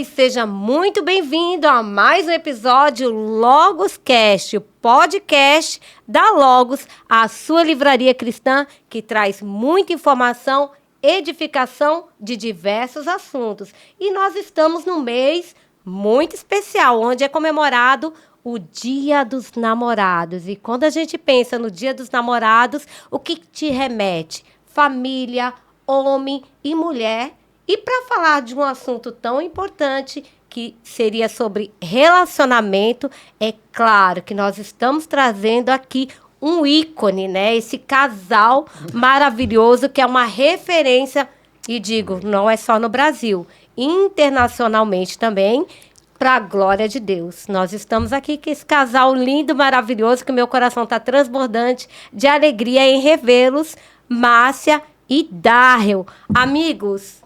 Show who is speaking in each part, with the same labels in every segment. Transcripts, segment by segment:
Speaker 1: e seja muito bem-vindo a mais um episódio LogosCast, o podcast da Logos, a sua livraria cristã que traz muita informação, edificação de diversos assuntos. E nós estamos num mês muito especial, onde é comemorado o Dia dos Namorados. E quando a gente pensa no Dia dos Namorados, o que te remete? Família, homem e mulher. E para falar de um assunto tão importante, que seria sobre relacionamento, é claro que nós estamos trazendo aqui um ícone, né? Esse casal maravilhoso que é uma referência, e digo, não é só no Brasil, internacionalmente também, para a glória de Deus. Nós estamos aqui com esse casal lindo, maravilhoso, que meu coração está transbordante de alegria em revê-los, Márcia e Darrell. Amigos,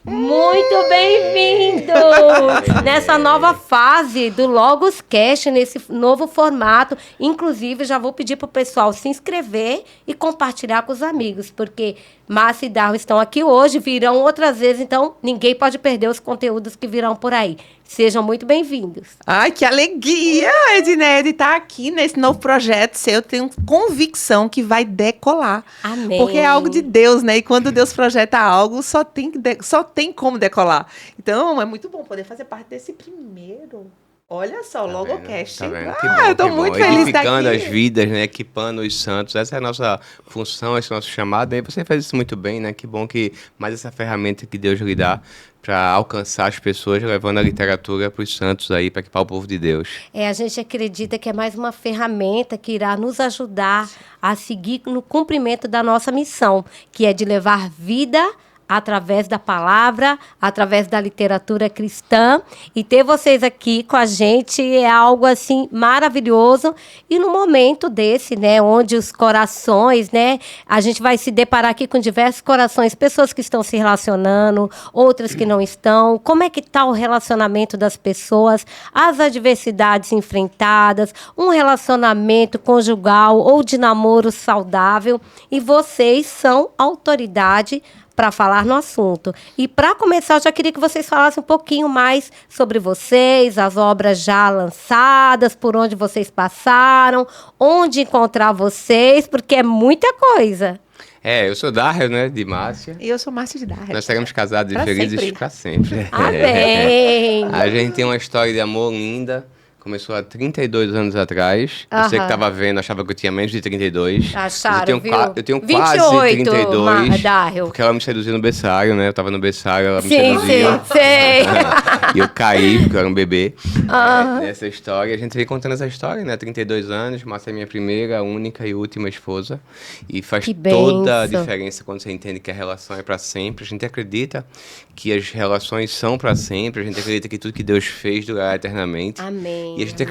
Speaker 1: muito bem-vindos nessa nova fase do LogosCast, nesse novo formato. Inclusive, já vou pedir para o pessoal se inscrever e compartilhar com os amigos, porque Márcia e Darrell estão aqui hoje, virão outras vezes, então ninguém pode perder os conteúdos que virão por aí. Sejam muito bem-vindos.
Speaker 2: Ai, que alegria, Edneia, de estar aqui nesse novo projeto seu. Eu tenho convicção que vai decolar.
Speaker 1: Amém.
Speaker 2: Porque é algo de Deus, né? E quando Deus projeta algo, só tem como decolar. Então, é muito bom poder fazer parte desse primeiro. Olha só, o LogosCast.
Speaker 3: Tá vendo?
Speaker 2: Eu tô muito feliz de estar aqui.
Speaker 3: Edificando as vidas, né? Equipando os santos. Essa é a nossa função, esse é o nosso chamado. E você faz isso muito bem, né? Que bom que mais essa ferramenta que Deus lhe dá para alcançar as pessoas, levando a literatura para os santos aí, para equipar o povo de Deus.
Speaker 1: A gente acredita que é mais uma ferramenta que irá nos ajudar a seguir no cumprimento da nossa missão, que é de levar vida através da palavra, através da literatura cristã. E ter vocês aqui com a gente é algo assim maravilhoso. E no momento desse, né, onde os corações, né, a gente vai se deparar aqui com diversos corações, pessoas que estão se relacionando, outras que não estão. Como é que está o relacionamento das pessoas, as adversidades enfrentadas, um relacionamento conjugal ou de namoro saudável. E vocês são autoridade para falar no assunto. E para começar, eu já queria que vocês falassem um pouquinho mais sobre vocês, as obras já lançadas, por onde vocês passaram, onde encontrar vocês, porque é muita coisa.
Speaker 3: Eu sou Darrell, né, de Márcia.
Speaker 2: E eu sou Márcia de Darrell.
Speaker 3: Nós estaremos casados e felizes para sempre.
Speaker 1: Amém!
Speaker 3: A gente tem uma história de amor linda. Começou há 32 anos atrás. Você que estava vendo, achava que eu tinha menos de 32.
Speaker 1: Acharam,
Speaker 3: eu tenho
Speaker 1: 28,
Speaker 3: quase 32.
Speaker 1: Darrell.
Speaker 3: Porque ela me seduziu no berçário, né? Eu tava no berçário, ela me seduziu.
Speaker 1: Sim, sei.
Speaker 3: E eu caí, porque eu era um bebê. Nessa história. A gente vem contando essa história, né? 32 anos, Márcia é minha primeira, única e última esposa. E faz toda a diferença quando você entende que a relação é para sempre. A gente acredita que as relações são para sempre. A gente acredita que tudo que Deus fez durará eternamente.
Speaker 1: Amém.
Speaker 3: E a gente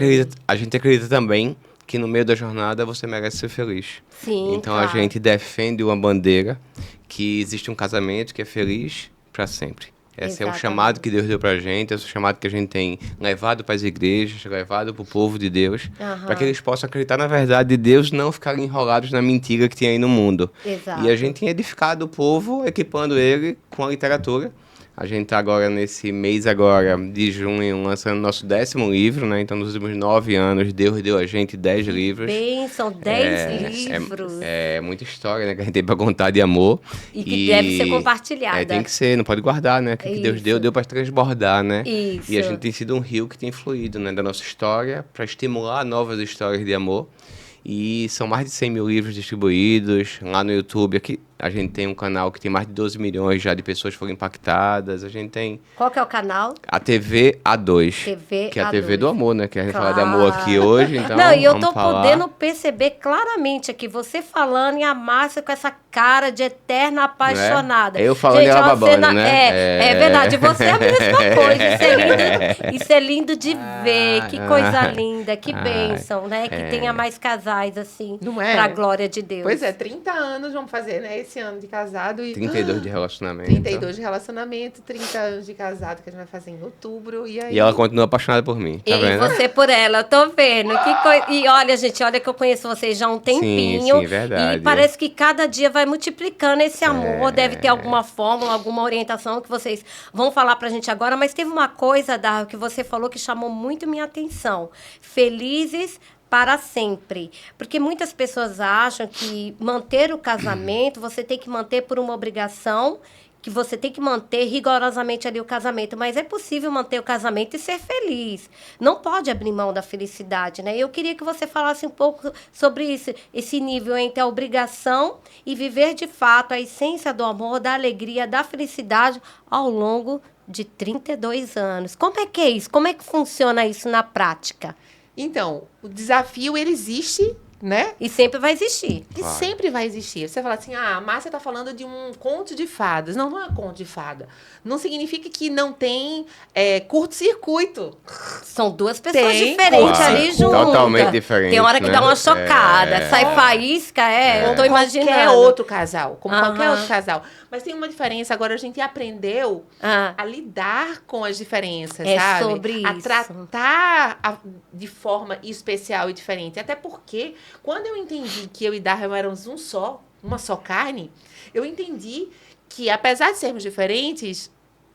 Speaker 3: acredita também que no meio da jornada você merece ser feliz.
Speaker 1: Sim,
Speaker 3: então
Speaker 1: claro.
Speaker 3: A gente defende uma bandeira que existe um casamento que é feliz para sempre. Esse é um chamado que Deus deu pra gente, esse é um chamado que a gente tem levado para as igrejas, levado para o povo de Deus, para que eles possam acreditar na verdade de Deus, não ficarem enrolados na mentira que tem aí no mundo.
Speaker 1: Exato.
Speaker 3: E a gente tem edificado o povo, equipando ele com a literatura. A gente está agora nesse mês agora de junho lançando nosso 10º livro, né? Então, nos últimos 9 anos, Deus deu a gente 10 livros.
Speaker 1: Bem, são 10 livros.
Speaker 3: É muita história, né? Que a gente tem para contar de amor.
Speaker 1: E que deve ser compartilhada.
Speaker 3: Tem que ser, não pode guardar, né? O que Deus deu para transbordar, né?
Speaker 1: Isso.
Speaker 3: E a gente tem sido um rio que tem fluído, né? Da nossa história para estimular novas histórias de amor. E são mais de 100 mil livros distribuídos lá no YouTube. Aqui a gente tem um canal que tem mais de 12 milhões já de pessoas que foram impactadas. A gente tem...
Speaker 1: Qual que é o canal?
Speaker 3: A TV A2. Que é a TV do amor, né? Que a gente fala de amor aqui hoje, então
Speaker 1: não, e eu tô
Speaker 3: falar.
Speaker 1: podendo perceber claramente aqui, você falando e a Márcia com essa cara de eterna apaixonada.
Speaker 3: Eu falando e ela babando, né?
Speaker 1: É verdade, você é a mesma coisa. Isso é lindo de ver. Que coisa linda, que bênção, né? Que tenha mais casais assim,
Speaker 2: Não é?
Speaker 1: pra glória de Deus.
Speaker 2: Pois é, 30 anos vamos fazer, né? esse ano de casado.
Speaker 3: 32 de relacionamento.
Speaker 2: 32 de relacionamento, 30 anos de casado, que a gente vai fazer em outubro. E
Speaker 3: ela continua apaixonada por mim, tá vendo?
Speaker 1: E você por ela, eu tô vendo. E olha, gente, olha que eu conheço vocês já há um tempinho.
Speaker 3: Sim, verdade.
Speaker 1: E parece que cada dia vai multiplicando esse amor. Deve ter alguma fórmula, alguma orientação que vocês vão falar pra gente agora. Mas teve uma coisa, Darro, que você falou que chamou muito minha atenção. Felizes para sempre. Porque muitas pessoas acham que manter o casamento, você tem que manter por uma obrigação, que você tem que manter rigorosamente ali o casamento. Mas é possível manter o casamento e ser feliz. Não pode abrir mão da felicidade, né? Eu queria que você falasse um pouco sobre isso, esse nível entre a obrigação e viver de fato a essência do amor, da alegria, da felicidade ao longo de 32 anos. Como é que é isso? Como é que funciona isso na prática?
Speaker 2: Então, o desafio, ele existe, né?
Speaker 1: E sempre vai existir.
Speaker 2: E sempre vai existir. Você fala assim, a Márcia tá falando de um conto de fadas. Não, não é conto de fada. Não significa que não tem curto-circuito.
Speaker 1: São duas pessoas diferentes ali juntas.
Speaker 3: Totalmente diferentes.
Speaker 1: Tem hora que dá uma chocada. Sai faísca, eu tô imaginando.
Speaker 2: Qualquer outro casal. Como qualquer outro casal. Mas tem uma diferença. Agora, a gente aprendeu a lidar com as diferenças, sabe?
Speaker 1: Sobre isso.
Speaker 2: A tratar de forma especial e diferente. Até porque, quando eu entendi que eu e Darrell éramos uma só carne, eu entendi que, apesar de sermos diferentes,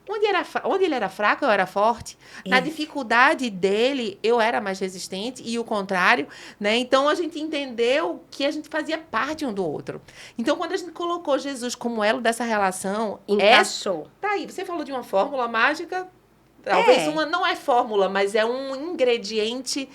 Speaker 2: onde ele era fraco, eu era forte. Na dificuldade dele, eu era mais resistente e o contrário, né? Então, a gente entendeu que a gente fazia parte um do outro. Então, quando a gente colocou Jesus como elo dessa relação...
Speaker 1: Encaixou.
Speaker 2: Tá aí, você falou de uma fórmula mágica. Talvez não é fórmula, mas é um ingrediente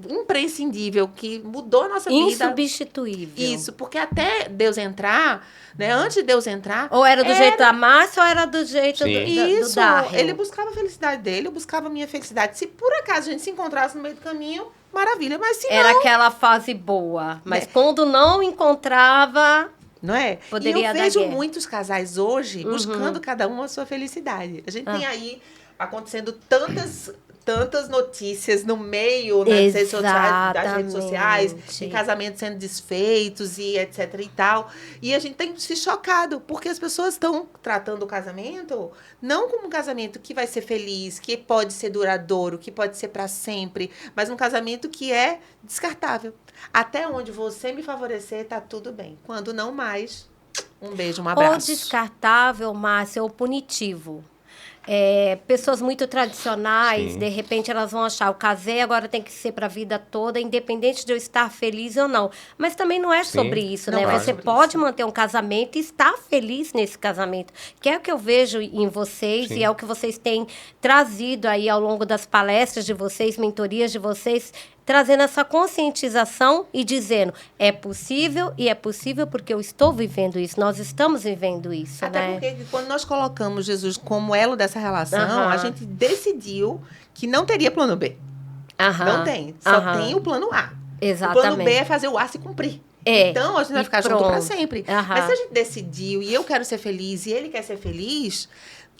Speaker 2: imprescindível, que mudou a nossa vida.
Speaker 1: Insubstituível.
Speaker 2: Isso, porque até Deus entrar, né? Antes de Deus entrar...
Speaker 1: Ou era do jeito da Márcia, ou era do jeito do Darrell.
Speaker 2: Ele buscava a felicidade dele, eu buscava a minha felicidade. Se por acaso a gente se encontrasse no meio do caminho, maravilha. Mas se
Speaker 1: era aquela fase boa. Mas quando não encontrava...
Speaker 2: Não é?
Speaker 1: Poderia
Speaker 2: e eu
Speaker 1: dar
Speaker 2: vejo
Speaker 1: guerra.
Speaker 2: Muitos casais hoje buscando cada um a sua felicidade. A gente tem aí acontecendo tantas notícias no meio, né, das redes sociais, de casamentos sendo desfeitos e etc e tal. E a gente tem se chocado, porque as pessoas estão tratando o casamento não como um casamento que vai ser feliz, que pode ser duradouro, que pode ser para sempre, mas um casamento que é descartável. Até onde você me favorecer, tá tudo bem. Quando não mais, um beijo, um abraço.
Speaker 1: Ou descartável, Márcia, ou punitivo. Pessoas muito tradicionais, de repente elas vão achar, eu casei, agora tem que ser para a vida toda, independente de eu estar feliz ou não. Mas também não é sobre isso, né? Você pode manter um casamento e estar feliz nesse casamento, que é o que eu vejo em vocês e é o que vocês têm trazido aí ao longo das palestras de vocês, mentorias de vocês, trazendo essa conscientização e dizendo, é possível e é possível porque eu estou vivendo isso, nós estamos vivendo isso,
Speaker 2: Até porque quando nós colocamos Jesus como elo dessa relação, a gente decidiu que não teria plano B. Não tem, só tem o plano A.
Speaker 1: Exatamente.
Speaker 2: O plano B é fazer o A se cumprir. Então, a gente vai ficar junto para sempre. Mas se a gente decidiu e eu quero ser feliz e ele quer ser feliz...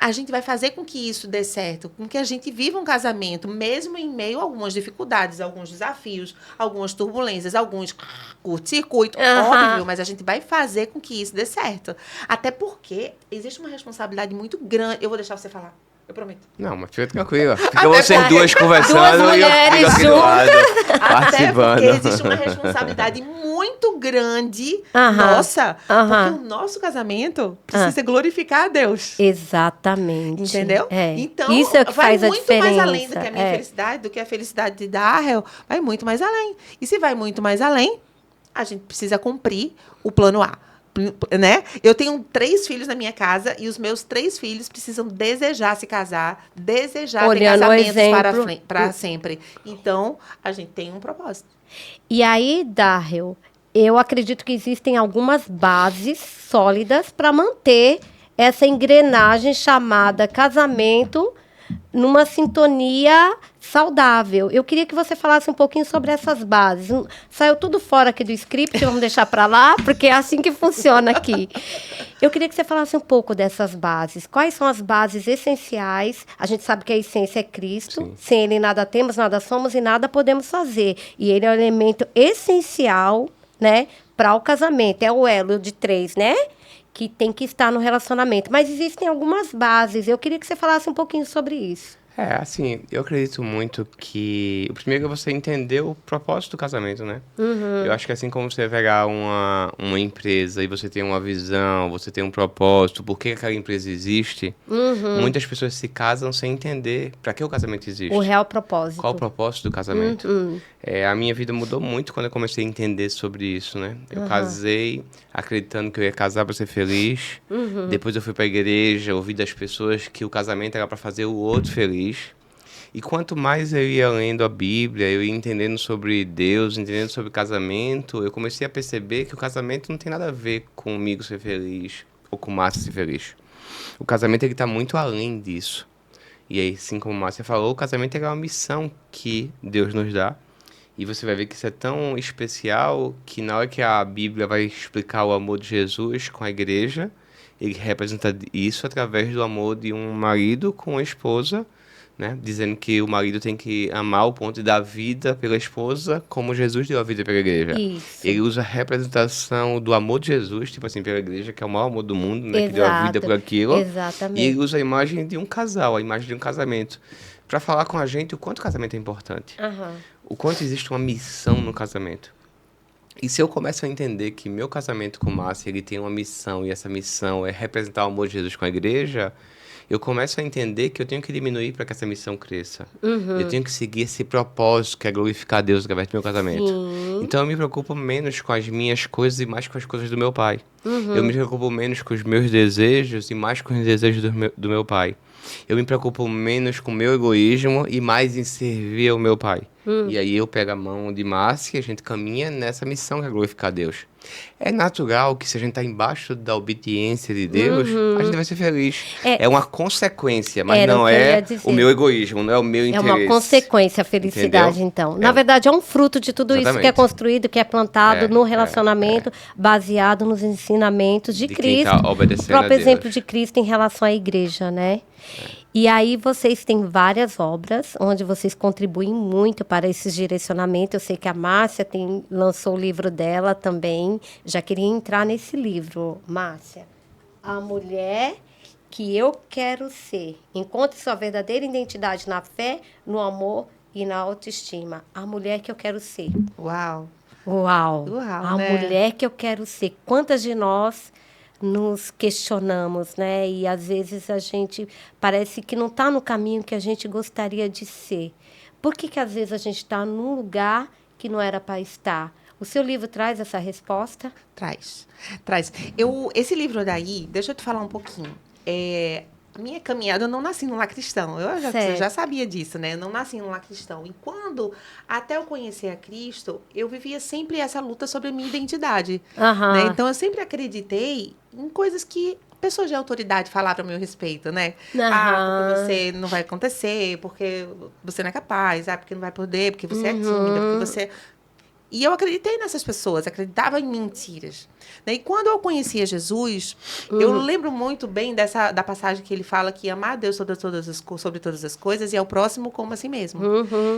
Speaker 2: A gente vai fazer com que isso dê certo, com que a gente viva um casamento, mesmo em meio a algumas dificuldades, alguns desafios, algumas turbulências, alguns curto-circuito, óbvio, mas a gente vai fazer com que isso dê certo. Até porque existe uma responsabilidade muito grande. Eu vou deixar você falar. Eu prometo.
Speaker 3: Não, mas fica tranquila. Fica vocês duas conversando
Speaker 1: duas mulheres
Speaker 3: e eu fico aqui do lado, participando.
Speaker 2: Até porque existe uma responsabilidade muito grande nossa, porque o nosso casamento precisa glorificar a Deus.
Speaker 1: Exatamente.
Speaker 2: Entendeu? Então,
Speaker 1: isso é o que faz a diferença.
Speaker 2: Vai muito mais além do que a minha felicidade, do que a felicidade de Darrell. Vai muito mais além. E se vai muito mais além, a gente precisa cumprir o plano A. Né? Eu tenho 3 filhos na minha casa e os meus 3 filhos precisam desejar se casar, desejar ter casamentos para sempre. Então, a gente tem um propósito.
Speaker 1: E aí, Darrell, eu acredito que existem algumas bases sólidas para manter essa engrenagem chamada casamento numa sintonia saudável. Eu queria que você falasse um pouquinho sobre essas bases. Saiu tudo fora aqui do script, vamos deixar para lá, porque é assim que funciona aqui. Eu queria que você falasse um pouco dessas bases. Quais são as bases essenciais? A gente sabe que a essência é Cristo. Sim. Sem Ele nada temos, nada somos e nada podemos fazer. E Ele é um elemento essencial, né, para o casamento. É o elo de 3, né? Que tem que estar no relacionamento. Mas existem algumas bases. Eu queria que você falasse um pouquinho sobre isso.
Speaker 3: Assim, eu acredito muito que o primeiro é você entender o propósito do casamento, né? Eu acho que assim como você pegar uma empresa e você tem uma visão, você tem um propósito, por que aquela empresa existe, muitas pessoas se casam sem entender para que o casamento existe.
Speaker 1: O real propósito.
Speaker 3: Qual o propósito do casamento? A minha vida mudou muito quando eu comecei a entender sobre isso, né? Eu casei acreditando que eu ia casar para ser feliz. Depois eu fui para a igreja, ouvi das pessoas que o casamento era para fazer o outro feliz. E quanto mais eu ia lendo a Bíblia, eu ia entendendo sobre Deus, entendendo sobre casamento, eu comecei a perceber que o casamento não tem nada a ver comigo ser feliz ou com Márcia ser feliz. O casamento está muito além disso. E aí, assim como a Márcia falou, o casamento é uma missão que Deus nos dá. E você vai ver que isso é tão especial que na hora que a Bíblia vai explicar o amor de Jesus com a igreja, ele representa isso através do amor de um marido com a esposa, né? Dizendo que o marido tem que amar ao ponto de dar vida pela esposa, como Jesus deu a vida pela igreja.
Speaker 1: Isso.
Speaker 3: Ele usa a representação do amor de Jesus, tipo assim, pela igreja, que é o maior amor do mundo, né? Que deu a vida por aquilo.
Speaker 1: Exatamente.
Speaker 3: E ele usa a imagem de um casal, a imagem de um casamento, para falar com a gente o quanto o casamento é importante. O quanto existe uma missão no casamento. E se eu começo a entender que meu casamento com Márcia, ele tem uma missão, e essa missão é representar o amor de Jesus com a igreja, eu começo a entender que eu tenho que diminuir para que essa missão cresça. Eu tenho que seguir esse propósito, que é glorificar Deus através do meu casamento.
Speaker 1: Sim.
Speaker 3: Então eu me preocupo menos com as minhas coisas e mais com as coisas do meu pai. Eu me preocupo menos com os meus desejos e mais com os desejos do meu pai. Eu me preocupo menos com o meu egoísmo e mais em servir ao meu pai. E aí eu pego a mão de Márcia e a gente caminha nessa missão que é glorificar Deus. É natural que se a gente está embaixo da obediência de Deus, a gente vai ser feliz. É uma consequência, mas não é o meu egoísmo, não é o meu interesse.
Speaker 1: É uma consequência a felicidade, entendeu? Então. Na verdade, é um fruto de tudo isso que é construído, que é plantado no relacionamento, baseado nos ensinamentos de Cristo. O próprio exemplo de Cristo em relação à igreja, né? E aí vocês têm várias obras onde vocês contribuem muito para esses direcionamentos. Eu sei que a Márcia lançou o livro dela também. Já queria entrar nesse livro, Márcia. A mulher que eu quero ser. Encontre sua verdadeira identidade na fé, no amor e na autoestima. A mulher que eu quero ser.
Speaker 2: Uau,
Speaker 1: A mulher que eu quero ser. Quantas de nós nos questionamos, né? E às vezes a gente parece que não está no caminho que a gente gostaria de ser. Por que às vezes a gente está num lugar que não era para estar? O seu livro traz essa resposta?
Speaker 2: Traz. Esse livro daí, deixa eu te falar um pouquinho. A minha caminhada, eu não nasci num lar cristão. Eu já sabia disso, né? Eu não nasci num lar cristão. E quando, até eu conhecer a Cristo, eu vivia sempre essa luta sobre a minha identidade. Né? Então, eu sempre acreditei em coisas que pessoas de autoridade falaram a meu respeito, né? Porque você não vai acontecer, porque você não é capaz, porque não vai poder, porque você é tímida, porque você... E eu acreditei nessas pessoas, acreditava em mentiras. E quando eu conhecia Jesus, eu lembro muito bem da passagem que ele fala que amar a Deus sobre todas as coisas e ao próximo como a si mesmo.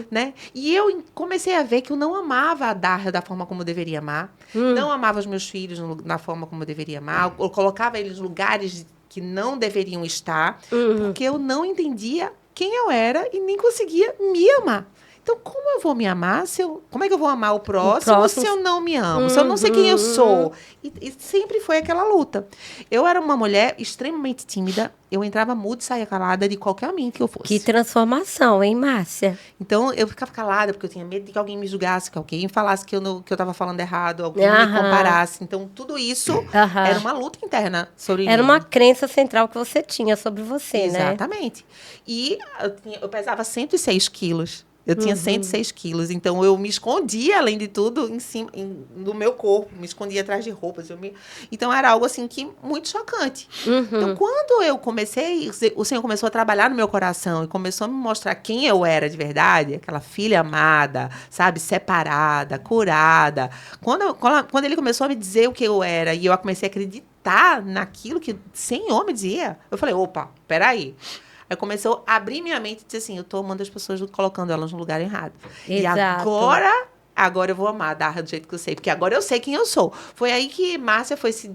Speaker 2: Né? E eu comecei a ver que eu não amava a dar da forma como eu deveria amar, não amava os meus filhos na forma como eu deveria amar, eu colocava eles em lugares que não deveriam estar, porque eu não entendia quem eu era e nem conseguia me amar. Então, como eu vou me amar como é que eu vou amar o próximo se eu não me amo? Se eu não sei quem eu sou? E sempre foi aquela luta. Eu era uma mulher extremamente tímida. Eu entrava muda e saía calada de qualquer ambiente que eu fosse.
Speaker 1: Que transformação, hein, Márcia?
Speaker 2: Então, eu ficava calada porque eu tinha medo de que alguém me julgasse, que alguém falasse que eu estava falando errado, alguém me comparasse. Então, tudo isso era uma luta interna sobre mim.
Speaker 1: Era uma crença central que você tinha sobre você, né?
Speaker 2: Exatamente. E eu pesava 106 quilos. Eu tinha 106 quilos, então eu me escondia, além de tudo, em cima do meu corpo, me escondia atrás de roupas. Então, era algo assim que muito chocante. Então, quando eu comecei, o Senhor começou a trabalhar no meu coração e começou a me mostrar quem eu era de verdade, aquela filha amada, sabe, separada, curada. Quando ele começou a me dizer o que eu era e eu comecei a acreditar naquilo que o Senhor me dizia, eu falei, opa, peraí. Aí começou a abrir minha mente e disse assim, eu estou amando as pessoas, colocando elas no lugar errado.
Speaker 1: Exato.
Speaker 2: E agora agora eu vou amar, dar do jeito que eu sei. Porque agora eu sei quem eu sou. Foi aí que Márcia foi se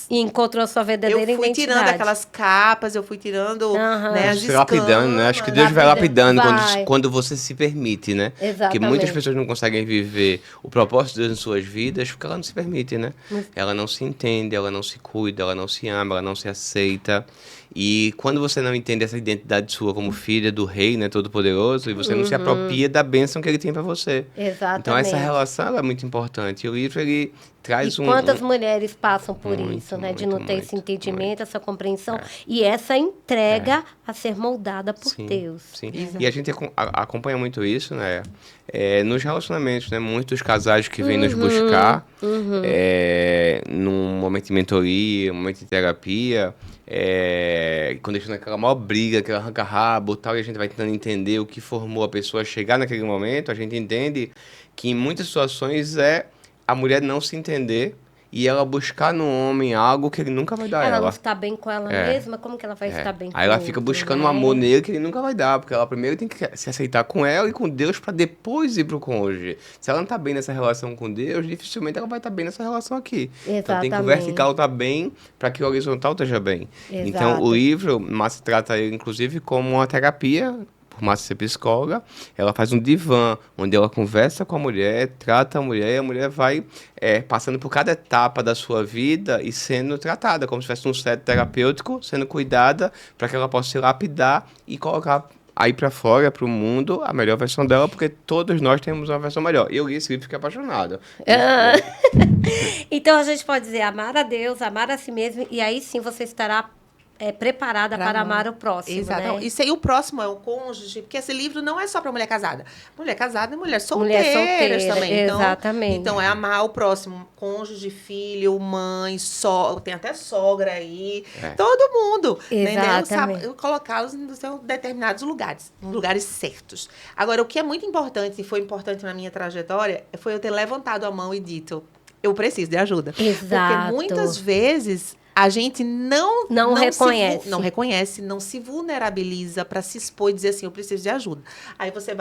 Speaker 1: E encontrou sua verdadeira identidade.
Speaker 2: Eu fui tirando aquelas capas, eu fui tirando né, as
Speaker 3: lapidando, né? Acho que Deus vai lapidando quando você se permite, né?
Speaker 1: Exatamente.
Speaker 3: Porque muitas pessoas não conseguem viver o propósito de Deus em suas vidas porque ela não se permite, né? Ela não se entende, ela não se cuida, ela não se ama, ela não se aceita. E quando você não entende essa identidade sua como filha do rei, né, todo-poderoso, e você não se apropria da bênção que ele tem para você.
Speaker 1: Exatamente.
Speaker 3: Então, essa relação é muito importante. E o livro, ele traz
Speaker 1: quantas mulheres passam por isso, né? De não ter esse entendimento, essa compreensão. E essa entrega a ser moldada por Deus.
Speaker 3: Sim, e a gente acompanha muito isso, né? Nos relacionamentos, né? Muitos casais que vêm nos buscar num momento de mentoria, um momento de terapia, quando eles estão naquela maior briga, aquele arranca-rabo e tal, e a gente vai tentando entender o que formou a pessoa a chegar naquele momento, a gente entende que em muitas situações a mulher não se entender e ela buscar no homem algo que ele nunca vai dar a ela.
Speaker 1: Ela não está bem com ela mesma, como que ela vai estar bem com
Speaker 3: Aí ela fica buscando um amor nele que ele nunca vai dar, porque ela primeiro tem que se aceitar com ela e com Deus para depois ir pro cônjuge. Se ela não tá bem nessa relação com Deus, dificilmente ela vai estar bem nessa relação aqui.
Speaker 1: Exatamente.
Speaker 3: Então tem que o vertical tá bem para que o horizontal esteja bem.
Speaker 1: Exato.
Speaker 3: Então o livro, Márcia trata ele inclusive como uma terapia. Márcia ser psicóloga, ela faz um divã, onde ela conversa com a mulher, trata a mulher, e a mulher vai passando por cada etapa da sua vida e sendo tratada, como se fosse um set terapêutico, sendo cuidada, para que ela possa se lapidar e colocar aí para fora, para o mundo, a melhor versão dela, porque todos nós temos uma versão melhor. Eu li esse livro e fiquei apaixonado.
Speaker 1: Então a gente pode dizer, amar a Deus, amar a si mesmo, e aí sim você estará preparada para amar o próximo,
Speaker 2: Exatamente.
Speaker 1: né?
Speaker 2: Isso aí, o próximo é o cônjuge, porque esse livro não é só para mulher casada. Mulher casada e mulher solteiras também.
Speaker 1: Exatamente.
Speaker 2: Então, é amar o próximo. Cônjuge, filho, mãe, tem até sogra aí. Todo mundo.
Speaker 1: Exatamente.
Speaker 2: Né? Colocá-los em determinados lugares, em lugares certos. Agora, o que é muito importante, e foi importante na minha trajetória, foi eu ter levantado a mão e dito, eu preciso de ajuda.
Speaker 1: Exato.
Speaker 2: Porque muitas vezes a gente não reconhece, não se vulnerabiliza para se expor e dizer assim, eu preciso de ajuda. Aí você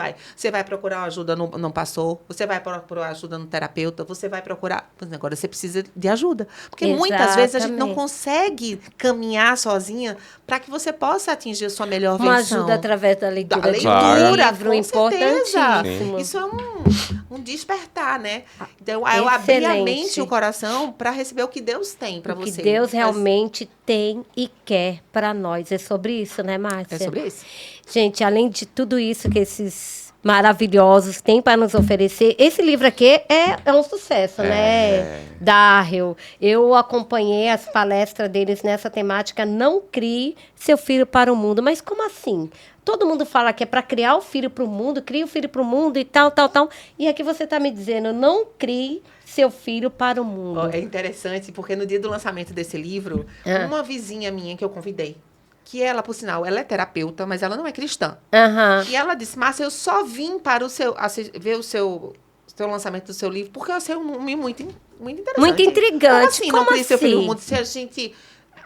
Speaker 2: vai procurar ajuda no pastor, você vai procurar ajuda no terapeuta, você vai procurar... Mas agora você precisa de ajuda. Porque muitas vezes a gente não consegue caminhar sozinha para que você possa atingir a sua melhor versão.
Speaker 1: Uma ajuda através da leitura.
Speaker 2: Livro importantíssimo. Isso é um despertar, né? Então, eu abri a mente e o coração para receber o que Deus tem para você.
Speaker 1: O que Deus realmente tem e quer para nós. É sobre isso, né, Márcia?
Speaker 2: É sobre isso.
Speaker 1: Gente, além de tudo isso que esses maravilhosos têm para nos oferecer, esse livro aqui é um sucesso, né? Darrell. Eu acompanhei as palestras deles nessa temática, não crie seu filho para o mundo. Mas como assim? Todo mundo fala que é para criar o filho para o mundo, cria o filho para o mundo e tal. E aqui você está me dizendo, não crie seu filho para o mundo.
Speaker 2: É interessante, porque no dia do lançamento desse livro, uma vizinha minha que eu convidei, que ela, por sinal, ela é terapeuta, mas ela não é cristã. E ela disse, Márcia, eu só vim para ver o seu lançamento do seu livro, porque eu achei muito interessante.
Speaker 1: Muito intrigante.
Speaker 2: Assim, como não cria seu filho para o mundo, se a gente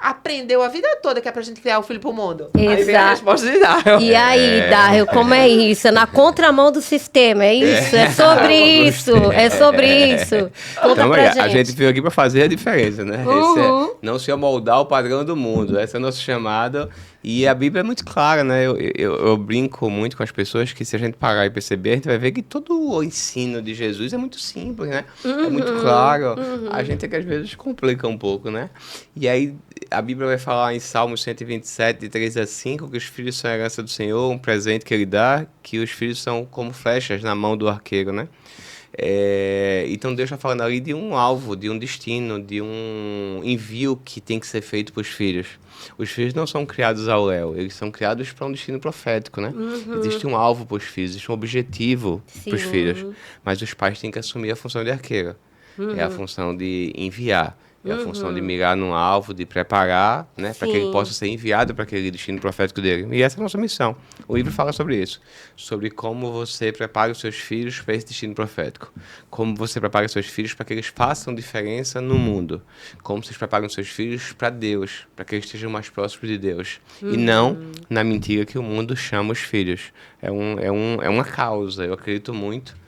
Speaker 2: aprendeu a vida toda que é pra gente criar o filho pro mundo.
Speaker 1: Exato.
Speaker 2: Aí vem a resposta de Darrell.
Speaker 1: E aí, Darrell, como é isso? É na contramão do sistema, é isso? É sobre isso. É sobre isso. Conta pra gente.
Speaker 3: A gente veio aqui pra fazer a diferença, né? Não se amoldar o padrão do mundo. Essa é a nossa chamada. E a Bíblia é muito clara, né? Eu brinco muito com as pessoas que se a gente parar e perceber, a gente vai ver que todo o ensino de Jesus é muito simples, né? É muito claro. A gente é que às vezes complica um pouco, né? E aí a Bíblia vai falar em Salmos 127, de 3 a 5, que os filhos são a herança do Senhor, um presente que Ele dá, que os filhos são como flechas na mão do arqueiro, né? Então Deus está falando ali de um alvo, de um destino, de um envio que tem que ser feito para os filhos. Os filhos não são criados ao léu, eles são criados para um destino profético, né? Existe um alvo para os filhos, existe um objetivo para os filhos, mas os pais têm que assumir a função de arqueiro. É a função de enviar. É a função de mirar num alvo, de preparar, né, para que ele possa ser enviado para aquele destino profético dele. E essa é a nossa missão. O livro fala sobre isso, sobre como você prepara os seus filhos para esse destino profético, como você prepara os seus filhos para que eles façam diferença no mundo, como vocês preparam os seus filhos para Deus, para que eles estejam mais próximos de Deus, e não na mentira que o mundo chama os filhos. É uma causa, eu acredito muito.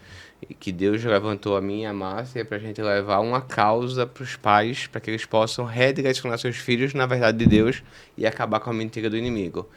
Speaker 3: E que Deus levantou a mim e a Márcia para a gente levar uma causa para os pais, para que eles possam redirecionar seus filhos na verdade de Deus e acabar com a mentira do inimigo.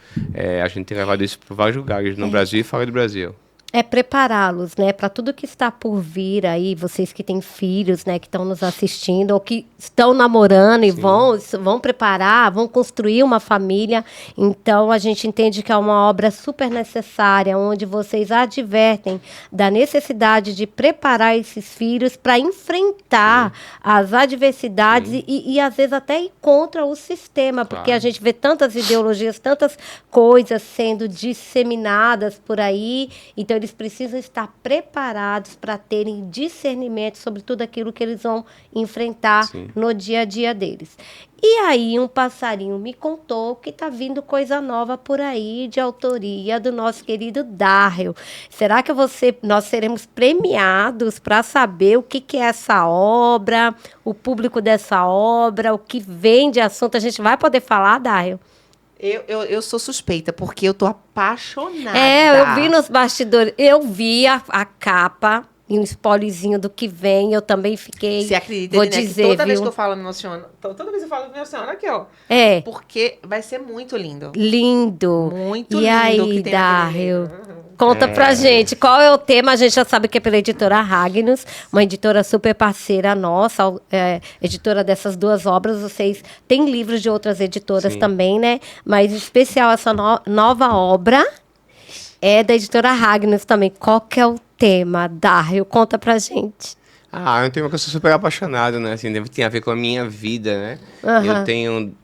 Speaker 3: A gente tem levado isso para vários lugares, no Brasil e fora do Brasil.
Speaker 1: É prepará-los, né, para tudo que está por vir aí, vocês que têm filhos, né, que estão nos assistindo ou que estão namorando e vão preparar, vão construir uma família. Então, a gente entende que é uma obra super necessária, onde vocês advertem da necessidade de preparar esses filhos para enfrentar as adversidades e, às vezes, até ir contra o sistema, porque a gente vê tantas ideologias, tantas coisas sendo disseminadas por aí. Então, eles precisam estar preparados para terem discernimento sobre tudo aquilo que eles vão enfrentar no dia a dia deles. E aí, um passarinho me contou que está vindo coisa nova por aí, de autoria do nosso querido Darrell. Será que nós seremos premiados para saber o que é essa obra, o público dessa obra, o que vem de assunto? A gente vai poder falar, Darrell?
Speaker 2: Eu sou suspeita, porque eu tô apaixonada.
Speaker 1: Eu vi nos bastidores, eu vi a capa e um spoilerzinho do que vem, eu também fiquei...
Speaker 2: Você acredita,
Speaker 1: vou
Speaker 2: né,
Speaker 1: dizer,
Speaker 2: que toda vez que eu falo me emociona, toda vez que eu falo me emociona, aqui, ó. Porque vai ser muito lindo.
Speaker 1: Lindo.
Speaker 2: Muito
Speaker 1: e
Speaker 2: lindo.
Speaker 1: Aí, Darrell, conta pra gente, qual é o tema? A gente já sabe que é pela editora Ragnos, uma editora super parceira nossa, editora dessas duas obras. Vocês têm livros de outras editoras também, né? Mas em especial essa nova obra é da editora Ragnos também. Qual que é o tema, Darrell? Conta pra gente.
Speaker 3: É um tema que eu sou super apaixonado, né? Assim, tem a ver com a minha vida, né? Eu tenho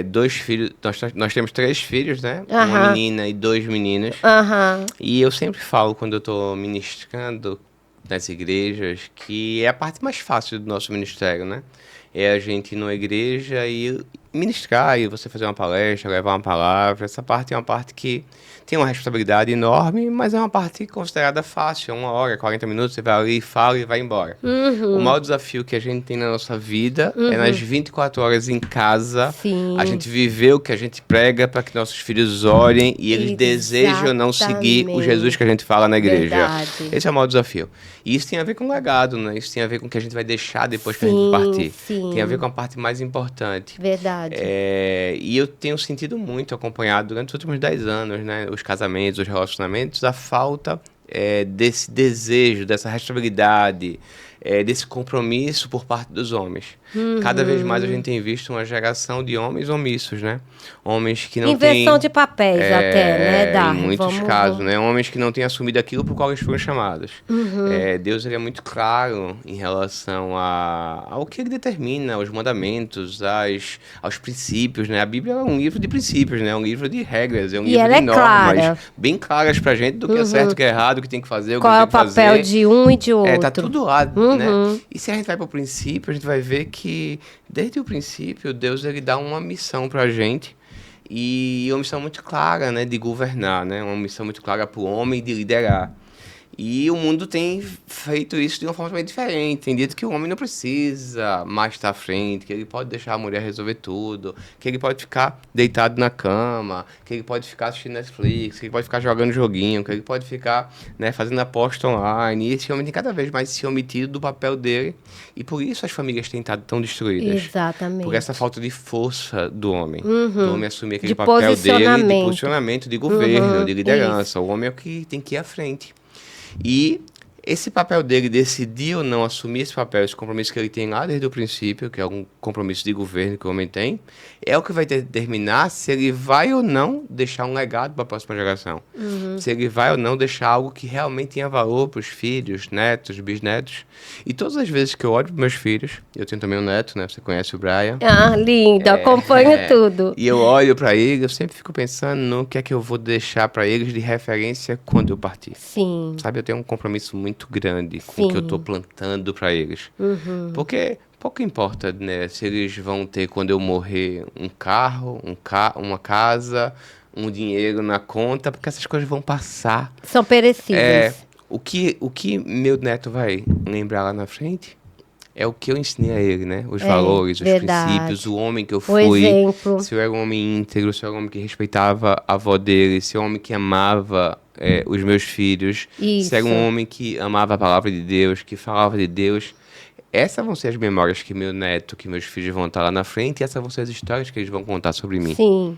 Speaker 3: 2 filhos, nós temos 3 filhos, né? Uma menina e 2 meninos. E eu sempre falo, quando eu tô ministrando nas igrejas, que é a parte mais fácil do nosso ministério, né? É a gente ir numa igreja e ministrar, e você fazer uma palestra, levar uma palavra. Essa parte é uma parte que tem uma responsabilidade enorme, mas é uma parte considerada fácil. 1 hora, 40 minutos, você vai ali, fala e vai embora. O maior desafio que a gente tem na nossa vida é nas 24 horas em casa, a gente viver o que a gente prega para que nossos filhos orem e eles desejam não seguir o Jesus que a gente fala na igreja.
Speaker 1: Verdade.
Speaker 3: Esse é o maior desafio. E isso tem a ver com o legado, né? Isso tem a ver com o que a gente vai deixar depois que a gente partir. Tem a ver com a parte mais importante.
Speaker 1: Verdade.
Speaker 3: E eu tenho sentido muito, acompanhado durante os últimos 10 anos, né? Os casamentos, os relacionamentos, a falta desse desejo, dessa responsabilidade, desse compromisso por parte dos homens. Cada vez mais a gente tem visto uma geração de homens omissos, né? Homens que não têm...
Speaker 1: Inversão de papéis até, né, Darrell?
Speaker 3: Em muitos casos, né? Homens que não têm assumido aquilo por qual eles foram chamados. Deus ele é muito claro em relação ao que ele determina, aos mandamentos, aos princípios, né? A Bíblia é um livro de princípios, né? É um livro de regras, é um livro de normas. Bem claras pra gente do que é certo, o que é errado, o que tem que fazer, o que não tem que fazer.
Speaker 1: Qual é o papel de um e de outro.
Speaker 3: Tá tudo lá, né? E se a gente vai pro princípio, a gente vai ver que desde o princípio Deus ele dá uma missão pra gente, e uma missão muito clara, né, de governar, né, uma missão muito clara para o homem de liderar. E o mundo tem feito isso de uma forma bem diferente. Tem dito que o homem não precisa mais estar à frente, que ele pode deixar a mulher resolver tudo, que ele pode ficar deitado na cama, que ele pode ficar assistindo Netflix, que ele pode ficar jogando joguinho, que ele pode ficar, né, fazendo aposta online. E esse homem tem cada vez mais se omitido do papel dele. E por isso as famílias têm estado tão destruídas.
Speaker 1: Exatamente.
Speaker 3: Por essa falta de força do homem. Do homem assumir aquele papel dele de posicionamento, de governo, de liderança. O homem é o que tem que ir à frente. E esse papel dele decidir ou não assumir esse papel, esse compromisso que ele tem lá desde o princípio, que é um compromisso de governo que o homem tem, é o que vai determinar se ele vai ou não deixar um legado para a próxima geração. Se ele vai ou não deixar algo que realmente tenha valor para os filhos, netos, bisnetos. E todas as vezes que eu olho para meus filhos, eu tenho também um neto, né? Você conhece o Brian.
Speaker 1: Lindo, acompanho tudo.
Speaker 3: E eu olho para ele, eu sempre fico pensando no que é que eu vou deixar para eles de referência quando eu partir.
Speaker 1: Sim.
Speaker 3: Sabe, eu tenho um compromisso muito grande com o que eu estou plantando para eles. Porque pouco importa, né, se eles vão ter, quando eu morrer, um carro, uma casa, um dinheiro na conta, porque essas coisas vão passar.
Speaker 1: São perecíveis.
Speaker 3: O que meu neto vai lembrar lá na frente é o que eu ensinei a ele, né? Os valores, os princípios, o homem que eu fui.
Speaker 1: O exemplo.
Speaker 3: Se eu era um homem íntegro, se eu era um homem que respeitava a avó dele, se eu era um homem que amava os meus filhos, ser um homem que amava a palavra de Deus, que falava de Deus. Essas vão ser as memórias que meu neto, que meus filhos vão estar lá na frente, e essas vão ser as histórias que eles vão contar sobre mim.
Speaker 1: Sim.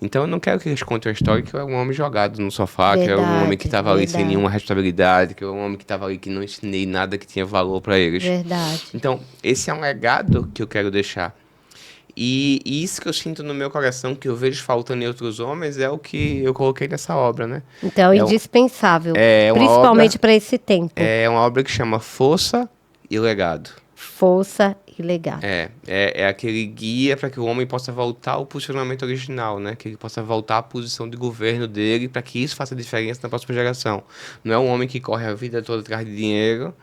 Speaker 3: Então eu não quero que eles contem a história que eu era um homem jogado no sofá, que eu era um homem que estava ali sem nenhuma responsabilidade, que eu era um homem que estava ali que não ensinei nada que tinha valor para eles.
Speaker 1: Verdade.
Speaker 3: Então, esse é um legado que eu quero deixar. E isso que eu sinto no meu coração, que eu vejo faltando em outros homens, é o que eu coloquei nessa obra, né?
Speaker 1: Então, indispensável, principalmente para esse tempo.
Speaker 3: É uma obra que chama Força e Legado.
Speaker 1: Força e legado.
Speaker 3: É aquele guia para que o homem possa voltar ao posicionamento original, né? Que ele possa voltar à posição de governo dele, para que isso faça diferença na próxima geração. Não é um homem que corre a vida toda atrás de dinheiro,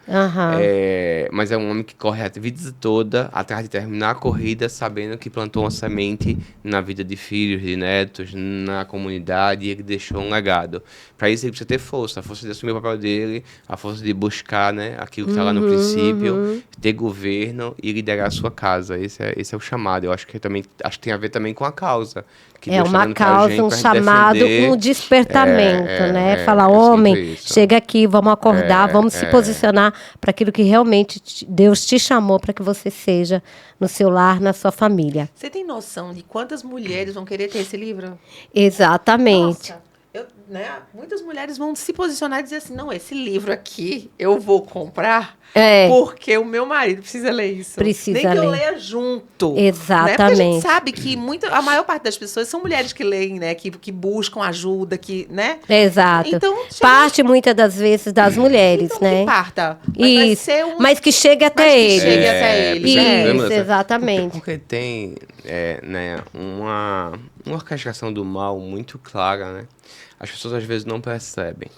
Speaker 3: mas é um homem que corre a vida toda atrás de terminar a corrida, sabendo que plantou uma semente na vida de filhos, de netos, na comunidade, e ele deixou um legado. Para isso ele precisa ter força, a força de assumir o papel dele, a força de buscar, né, aquilo que está lá no princípio, ter governo e liderar a sua casa. Esse é o chamado. Eu acho que tem a ver também com a causa. Que
Speaker 1: é uma causa, um chamado, um despertamento, né? Falar, homem, chega aqui, vamos acordar, vamos se posicionar para aquilo que realmente Deus te chamou para que você seja no seu lar, na sua família.
Speaker 2: Você tem noção de quantas mulheres vão querer ter esse livro?
Speaker 1: Exatamente.
Speaker 2: Nossa. Muitas mulheres vão se posicionar e dizer assim, não, esse livro aqui eu vou comprar porque o meu marido precisa ler isso.
Speaker 1: Precisa
Speaker 2: Nem que
Speaker 1: ler.
Speaker 2: eu leia junto.
Speaker 1: Exatamente.
Speaker 2: Né? Porque a gente sabe que a maior parte das pessoas são mulheres que leem, né? Que buscam ajuda, né?
Speaker 1: Exato. Então, parte muitas das vezes das mulheres,
Speaker 2: então,
Speaker 1: né?
Speaker 2: Que parta.
Speaker 1: Isso. Mas que chegue até ele.
Speaker 2: Chegue até ele.
Speaker 1: Isso, exatamente.
Speaker 3: Porque tem uma orquestração do mal muito clara, né? As pessoas às vezes não percebem.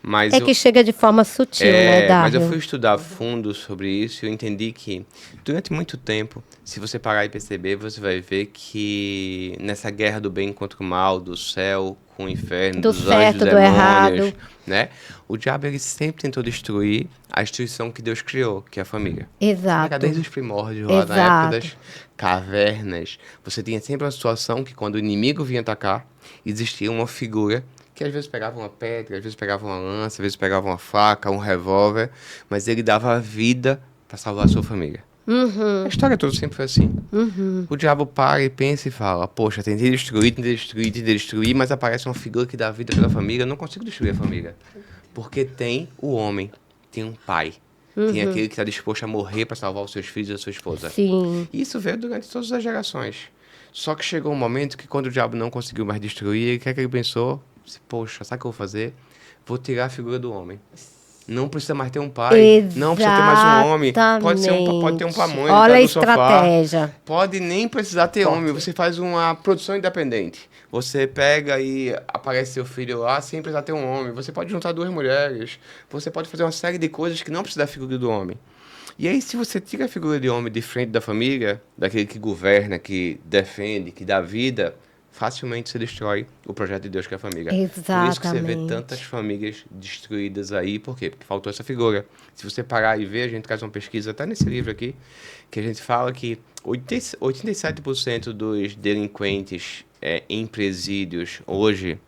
Speaker 3: Mas
Speaker 1: que chega de forma sutil, né, Darwin?
Speaker 3: Mas eu fui estudar fundo sobre isso e eu entendi que, durante muito tempo, se você parar e perceber, você vai ver que nessa guerra do bem contra o mal, do céu com o inferno,
Speaker 1: do
Speaker 3: dos
Speaker 1: certo,
Speaker 3: anjos,
Speaker 1: do
Speaker 3: demônios,
Speaker 1: errado,
Speaker 3: né? O diabo ele sempre tentou destruir a instituição que Deus criou, que é a família.
Speaker 1: Exato.
Speaker 3: Desde os primórdios, lá na época das cavernas, você tinha sempre uma situação que quando o inimigo vinha atacar, existia uma figura que às vezes pegava uma pedra, às vezes pegava uma lança, às vezes pegava uma faca, um revólver, mas ele dava a vida para salvar a sua família. A história toda sempre foi assim. O diabo para e pensa e fala, poxa, tentei destruir, mas aparece uma figura que dá vida pela família, eu não consigo destruir a família. Porque tem o homem, tem um pai, tem aquele que está disposto a morrer para salvar os seus filhos e a sua esposa.
Speaker 1: Sim.
Speaker 3: E isso veio durante todas as gerações. Só que chegou um momento que quando o diabo não conseguiu mais destruir, o que é que ele pensou? Poxa, sabe o que eu vou fazer? Vou tirar a figura do homem. Não precisa mais ter um pai.
Speaker 1: Exatamente.
Speaker 3: Não precisa ter mais um homem. Pode ter um pamonha.
Speaker 1: Olha a estratégia.
Speaker 3: Sofá. Pode nem precisar ter homem. Você faz uma produção independente. Você pega e aparece seu filho lá sem precisar ter um homem. Você pode juntar 2 mulheres. Você pode fazer uma série de coisas que não precisa da figura do homem. E aí, se você tira a figura de homem de frente da família, daquele que governa, que defende, que dá vida, facilmente se destrói o projeto de Deus que é a família.
Speaker 1: Exatamente.
Speaker 3: Por isso que você vê tantas famílias destruídas aí. Por quê? Porque faltou essa figura. Se você parar e ver, a gente traz uma pesquisa até nesse livro aqui, que a gente fala que 87% dos delinquentes em presídios hoje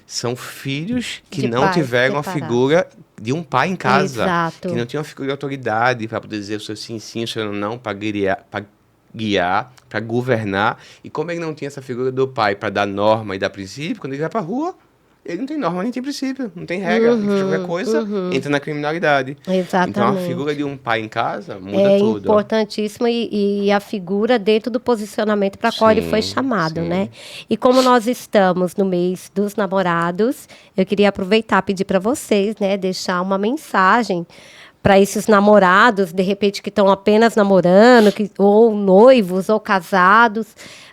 Speaker 3: são filhos que não tiveram a figura de um pai em casa.
Speaker 1: Exato.
Speaker 3: Que não tinham uma figura de autoridade para poder dizer o seu sim, o seu não, para guiar, para governar. E como ele não tinha essa figura do pai para dar norma e dar princípio, quando ele vai para a rua, ele não tem norma nem tem princípio, não tem regra. Ele faz qualquer coisa, entra na criminalidade.
Speaker 1: Exatamente.
Speaker 3: Então, a figura de um pai em casa muda tudo.
Speaker 1: É importantíssimo e a figura dentro do posicionamento para qual ele foi chamado, né? E como nós estamos no mês dos namorados, eu queria aproveitar e pedir para vocês, né, deixar uma mensagem para esses namorados, de repente, que estão apenas namorando, ou noivos, ou casados,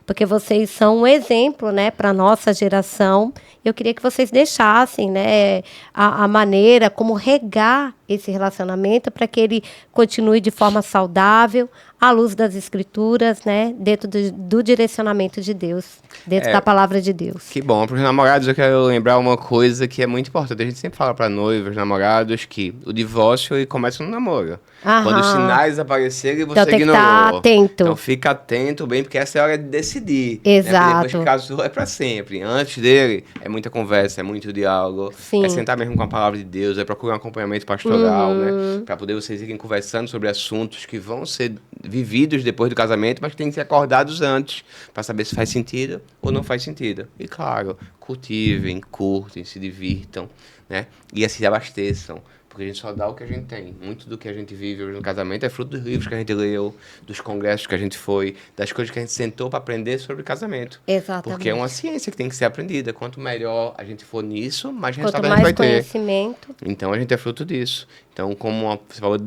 Speaker 1: porque vocês são um exemplo, né, para a nossa geração. Eu queria que vocês deixassem, né, a maneira como regar esse relacionamento para que ele continue de forma saudável, à luz das Escrituras, né, dentro do direcionamento de Deus, dentro da palavra de Deus.
Speaker 3: Que bom. Para os namorados, eu quero lembrar uma coisa que é muito importante. A gente sempre fala para noivos, namorados, que o divórcio ele começa no namoro. Quando os sinais aparecerem, você
Speaker 1: então, tem
Speaker 3: ignorou.
Speaker 1: Que estar atento.
Speaker 3: Então, fica atento bem, porque essa é a hora de decidir. decidir.
Speaker 1: Exato.
Speaker 3: Né? Depois que casou, é pra sempre. Antes dele, é muita conversa, é muito diálogo.
Speaker 1: Sim.
Speaker 3: É sentar mesmo com a palavra de Deus, é procurar um acompanhamento pastoral, né? Pra poder vocês irem conversando sobre assuntos que vão ser vividos depois do casamento, mas que tem que ser acordados antes, pra saber se faz sentido ou não faz sentido. E claro, cultivem, curtem, se divirtam, né? E assim se abasteçam. Porque a gente só dá o que a gente tem. Muito do que a gente vive hoje no casamento é fruto dos livros que a gente leu, dos congressos que a gente foi, das coisas que a gente sentou para aprender sobre casamento.
Speaker 1: Exatamente.
Speaker 3: Porque é uma ciência que tem que ser aprendida. Quanto melhor a gente for nisso, mais resultado
Speaker 1: Quanto
Speaker 3: a gente vai
Speaker 1: mais
Speaker 3: ter.
Speaker 1: conhecimento.
Speaker 3: Então a gente é fruto disso. Então, como você falou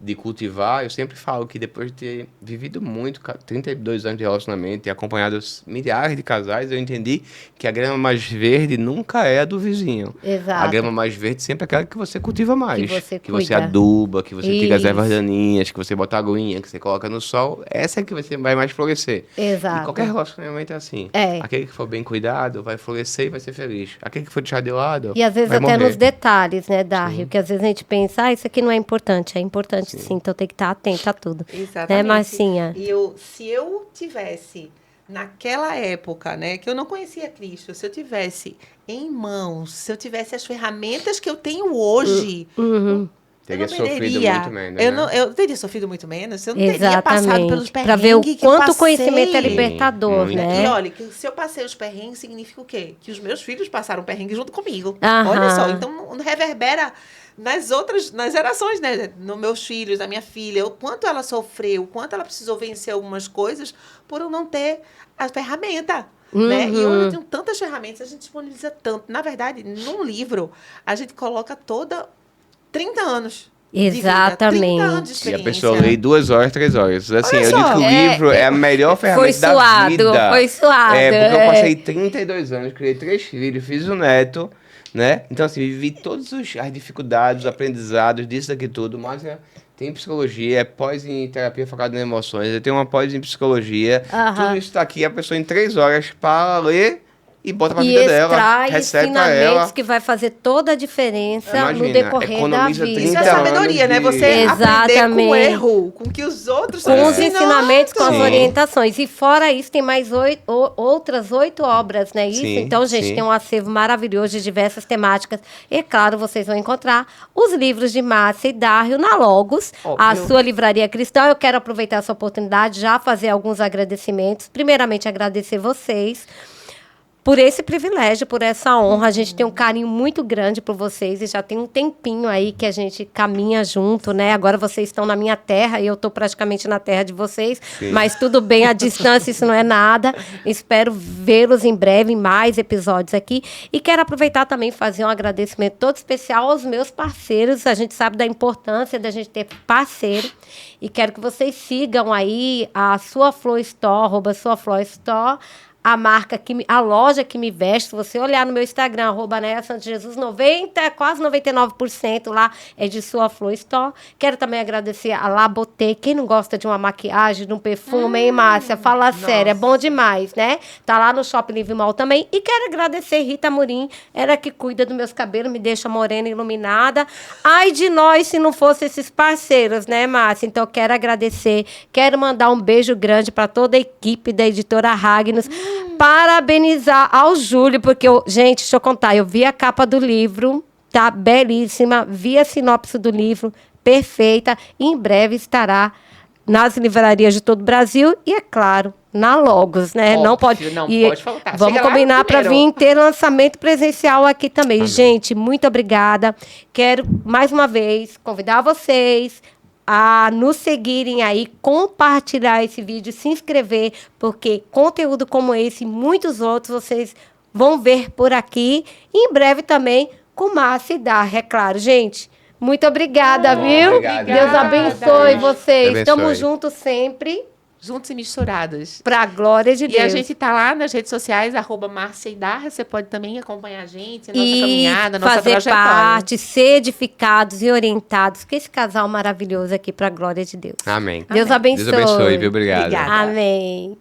Speaker 3: de cultivar, eu sempre falo que depois de ter vivido muito, 32 anos de relacionamento e acompanhado milhares de casais, eu entendi que a grama mais verde nunca é a do vizinho.
Speaker 1: Exato.
Speaker 3: A grama mais verde sempre é aquela que você cultiva mais.
Speaker 1: Que você
Speaker 3: aduba, que você tira as
Speaker 1: Isso.
Speaker 3: ervas daninhas, que você bota aguinha, que você coloca no sol. Essa é que você vai mais florescer.
Speaker 1: Exato.
Speaker 3: E qualquer relacionamento é assim.
Speaker 1: É.
Speaker 3: Aquele que for bem cuidado vai florescer e vai ser feliz. Aquele que for deixar de lado
Speaker 1: E às vezes
Speaker 3: vai
Speaker 1: até
Speaker 3: morrer.
Speaker 1: nos detalhes, né, Dário? Que às vezes a gente pensa, isso aqui não é importante. É importante sim, então tem que estar atento a tudo.
Speaker 2: Exatamente.
Speaker 1: Né, Marcinha?
Speaker 2: E se eu tivesse, naquela época, né, que eu não conhecia Cristo, se eu tivesse em mãos, se eu tivesse as ferramentas que eu tenho hoje,
Speaker 3: Teria
Speaker 2: eu não
Speaker 3: sofrido
Speaker 2: perderia.
Speaker 3: muito menos,
Speaker 2: Eu teria sofrido muito menos. Eu não teria passado
Speaker 1: Exatamente.
Speaker 2: pelos perrengues
Speaker 1: Para ver o
Speaker 2: que
Speaker 1: quanto
Speaker 2: passei.
Speaker 1: o conhecimento é libertador,
Speaker 3: Muito.
Speaker 1: né?
Speaker 2: E olha, que se eu passei os perrengues, significa o quê? Que os meus filhos passaram perrengue junto comigo.
Speaker 1: Aham.
Speaker 2: Olha só, então reverbera nas gerações, né? Nos meus filhos, na minha filha, o quanto ela sofreu, o quanto ela precisou vencer algumas coisas por eu não ter a ferramenta. Né? E hoje eu tenho tantas ferramentas, a gente disponibiliza tanto. Na verdade, num livro, a gente coloca 30 anos.
Speaker 1: Exatamente.
Speaker 2: 30 anos de
Speaker 3: E a
Speaker 2: experiência.
Speaker 3: pessoa lê 2 horas, 3 horas. Assim,
Speaker 2: Olha
Speaker 3: eu
Speaker 2: só.
Speaker 3: digo que o livro é a melhor ferramenta da vida.
Speaker 1: Foi suado.
Speaker 3: Porque eu passei 32 anos, criei 3 filhos, fiz um neto, né? Então, assim, vivi todas as dificuldades, os aprendizados, disso, daqui tudo. Mas tem psicologia, é pós em terapia focada em emoções, eu tenho uma pós em psicologia. Tudo isso está aqui, a pessoa em 3 horas para ler e bota pra vida dela,
Speaker 1: extrai
Speaker 3: recebe pra
Speaker 1: ensinamentos
Speaker 3: ela.
Speaker 1: que vai fazer toda a diferença no
Speaker 3: Imagina,
Speaker 1: decorrer da
Speaker 3: economiza
Speaker 1: vida.
Speaker 3: 30
Speaker 2: Isso é sabedoria,
Speaker 3: anos
Speaker 2: né?
Speaker 3: de-
Speaker 2: Você aprender com
Speaker 1: Exatamente.
Speaker 2: o erro, com que os outros
Speaker 1: Com
Speaker 2: estão
Speaker 1: os ensinamentos, com as
Speaker 3: Sim.
Speaker 1: orientações. E fora isso, tem mais outras 8 obras, né? Isso?
Speaker 3: Sim,
Speaker 1: Então, gente,
Speaker 3: sim.
Speaker 1: tem um acervo maravilhoso de diversas temáticas. E, claro, vocês vão encontrar os livros de Márcia e Dário na Logos, a
Speaker 2: Óbvio.
Speaker 1: sua livraria cristã. Eu quero aproveitar essa oportunidade, já fazer alguns agradecimentos. Primeiramente, agradecer vocês por esse privilégio, por essa honra. A gente tem um carinho muito grande por vocês e já tem um tempinho aí que a gente caminha junto, né? Agora vocês estão na minha terra e eu estou praticamente na terra de vocês, mas tudo bem, a distância isso não é nada. Espero vê-los em breve em mais episódios aqui. E quero aproveitar também e fazer um agradecimento todo especial aos meus parceiros. A gente sabe da importância da gente ter parceiro e quero que vocês sigam aí a Sua Flor Store, @suaflorstore, a marca, a loja que me veste. Se você olhar no meu Instagram, @NeaSantoJesus, quase 99% lá é de Sua Flor Store. Quero também agradecer a Labotê. Quem não gosta de uma maquiagem, de um perfume, hein, Márcia? Fala sério, é bom demais, né? Tá lá no Shopping Livre Mall também. E quero agradecer Rita Amorim, ela que cuida dos meus cabelos, me deixa morena, iluminada. Ai de nós se não fossem esses parceiros, né, Márcia? Então, quero agradecer. Quero mandar um beijo grande para toda a equipe da editora Ragnos. Parabenizar ao Júlio, porque, gente, deixa eu contar, eu vi a capa do livro, tá belíssima, vi a sinopse do livro, perfeita, e em breve estará nas livrarias de todo o Brasil e, é claro, na Logos, né?
Speaker 2: Óbvio,
Speaker 1: não pode
Speaker 2: faltar.
Speaker 1: Vamos
Speaker 2: Chega lá
Speaker 1: combinar para
Speaker 2: primeiro.
Speaker 1: vir ter lançamento presencial aqui também. Gente, muito obrigada. Quero, mais uma vez, convidar vocês a nos seguirem aí, compartilhar esse vídeo, se inscrever, porque conteúdo como esse e muitos outros vocês vão ver por aqui. E em breve também com Márcia e Dário, é claro. Gente, muito obrigada, viu?
Speaker 3: obrigado.
Speaker 1: Deus abençoe vocês.
Speaker 3: Abençoe.
Speaker 1: Estamos juntos sempre,
Speaker 2: Juntos e misturados.
Speaker 1: para a glória de
Speaker 2: E
Speaker 1: Deus.
Speaker 2: a gente tá lá nas redes sociais, @Márcia e Dário. Você pode também acompanhar a gente, a nossa
Speaker 1: E
Speaker 2: caminhada, a nossa
Speaker 1: fazer
Speaker 2: trajetória.
Speaker 1: parte, ser edificados e orientados com esse casal maravilhoso aqui, para a glória de Deus.
Speaker 3: Amém.
Speaker 1: Deus abençoe.
Speaker 3: Deus abençoe, viu? Obrigado.
Speaker 2: Obrigada.
Speaker 1: Amém.